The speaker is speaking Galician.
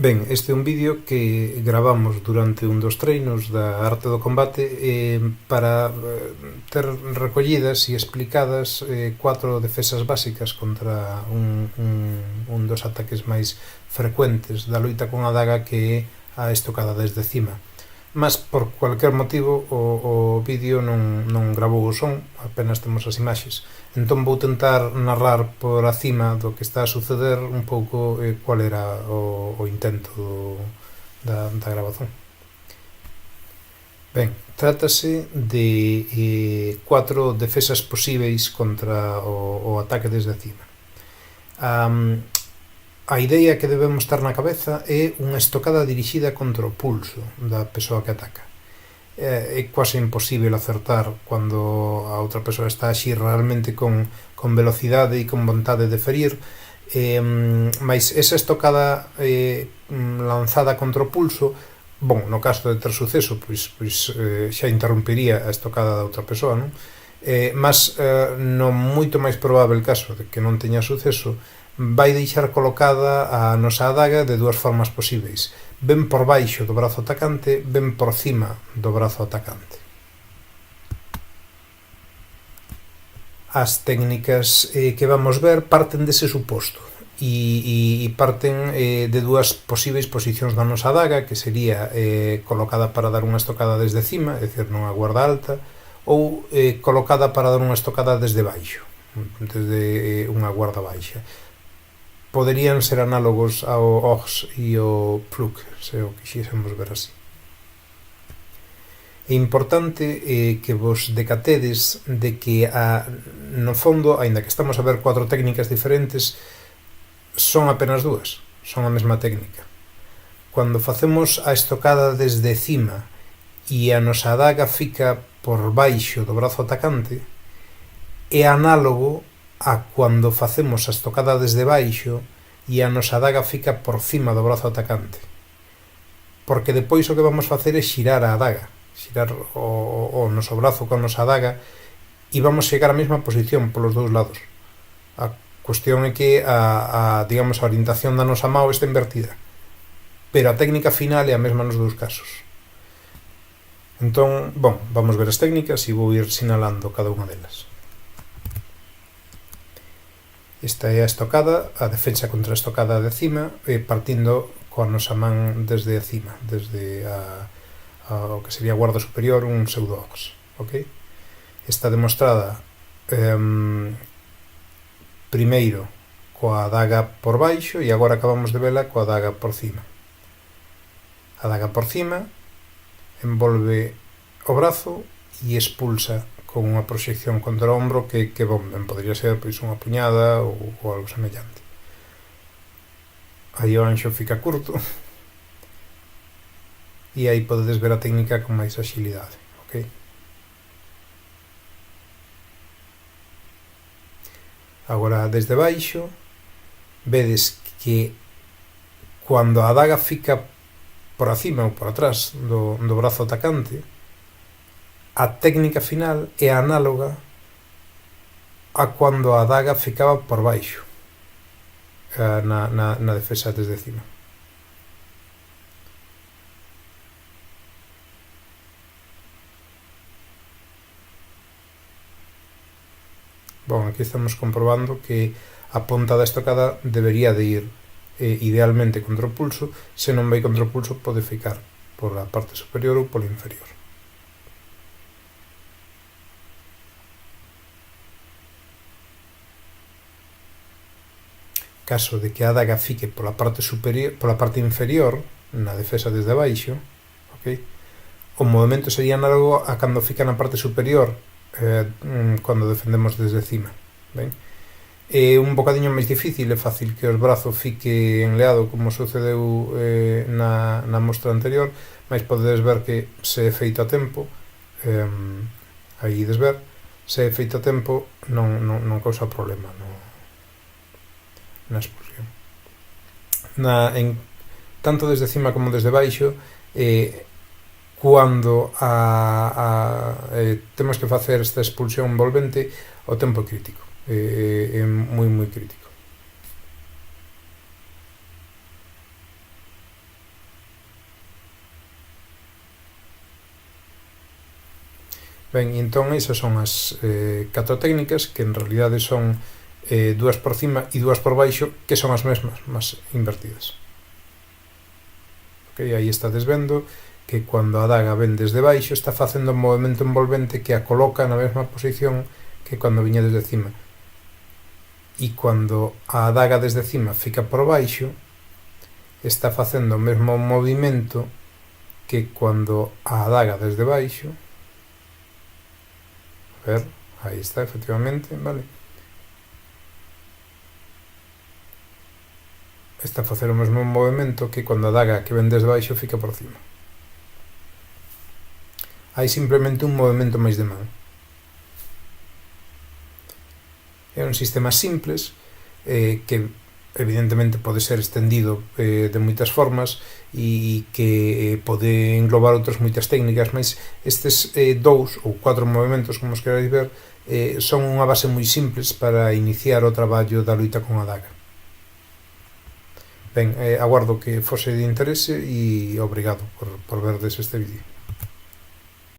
Ben, este é un vídeo que gravamos durante un dos treinos da arte do combate para ter recollidas e explicadas 4 defensas básicas contra un dos ataques máis frecuentes da loita con a daga, que é a estocada desde cima. Mas por cualquier motivo o vídeo non gravou o son, apenas temos as imaxes. Entón vou tentar narrar por acima do que está a suceder un pouco cual era o intento da grabazón. Ben, trátase de 4 defensas posíveis contra o ataque desde cima. A idea que debemos ter na cabeza é unha estocada dirixida contra o pulso da persoa que ataca. É quase imposible acertar cando a outra persoa está a xir realmente con velocidade e con vontade de ferir, mas esa estocada lanzada contra o pulso, bon, no caso de ter suceso, pois xa interrompería a estocada da outra persoa, non? Mas no moito máis probable caso de que non teña suceso, vai deixar colocada a nosa adaga de dúas formas posíveis: ben por baixo do brazo atacante, ben por cima do brazo atacante. As técnicas que vamos ver parten dese suposto e parten de dúas posíveis posicións da nosa adaga, que sería colocada para dar unha estocada desde cima, é dicir, nunha guarda alta, ou colocada para dar unha estocada desde baixo, desde unha guarda baixa. Poderían ser análogos ao OGS e ao PLUC, se o quixésemos ver así. É importante que vos decatedes de que, no fondo, aínda que estamos a ver 4 técnicas diferentes, son apenas dúas, son a mesma técnica. Cando facemos a estocada desde cima e a nosa adaga fica por baixo do brazo atacante, é análogo a cando facemos a estocada desde baixo e a nosa adaga fica por cima do brazo atacante, porque depois o que vamos facer é xirar a adaga, xirar o noso brazo con a nosa adaga, e vamos chegar á mesma posición polos dous lados. A cuestión é que digamos, a orientación da nosa mão está invertida, pero a técnica final é a mesma nos dous casos. Entón, bon, vamos ver as técnicas e vou ir sinalando cada unha delas. Esta é a estocada, a defensa contra a estocada de cima, partindo coa nosa man desde a cima, desde o que sería a guarda superior, un pseudo-ox, ok? Está demostrada primeiro coa daga por baixo e agora acabamos de vela coa daga por cima. A daga por cima envolve o brazo e expulsa con unha proxección contra o ombro que ben podría ser pois unha puñada ou algo semellante. Aí o anxo fica curto e aí podedes ver a técnica con máis axilidade, ok? Agora, desde baixo, vedes que cando a daga fica por acima ou por atrás do brazo atacante, a técnica final é análoga a cando a daga ficaba por baixo na defensa desde cima. Bon, aquí estamos comprobando que a ponta da estocada debería de ir idealmente contra o pulso. Se non vai contra o pulso, pode ficar por a parte superior ou pola inferior. Caso de que a daga fique pola parte superior, pola parte inferior, na defensa desde baixo, okay? O movimento sería análogo a cando fica na parte superior, cando defendemos desde cima, ben? É un bocadiño máis difícil, é fácil que os brazos fique enleado, como sucedeu na mostra anterior, mas podedes ver que se é feito a tempo, aí ides ver, se é feito a tempo non causa problema na expulsión. Tanto desde cima como desde baixo, cando temos que facer esta expulsión envolvente, o tempo é crítico, é moi moi crítico. Ben, e entón esas son as 4 técnicas que en realidade son dúas por cima e dúas por baixo, que son as mesmas, mas invertidas. Ok, aí estades vendo que cando a daga ven desde baixo está facendo un movimento envolvente que a coloca na mesma posición que cando viña desde cima, e cando a daga desde cima fica por baixo está facendo o mesmo movimento que cando a daga desde baixo, a ver, aí está, efectivamente, vale, está a facer o mesmo movimento que cando a daga que ven desde baixo fica por cima. Hai simplemente un movimento máis de man. É un sistema simples que evidentemente pode ser estendido de moitas formas e que pode englobar outras moitas técnicas, mas estes 2 ou 4 movimentos, como os queráis ver, son unha base moi simples para iniciar o traballo da loita con a daga. Ben, aguardo que fose de interese e obrigado por verdes este vídeo.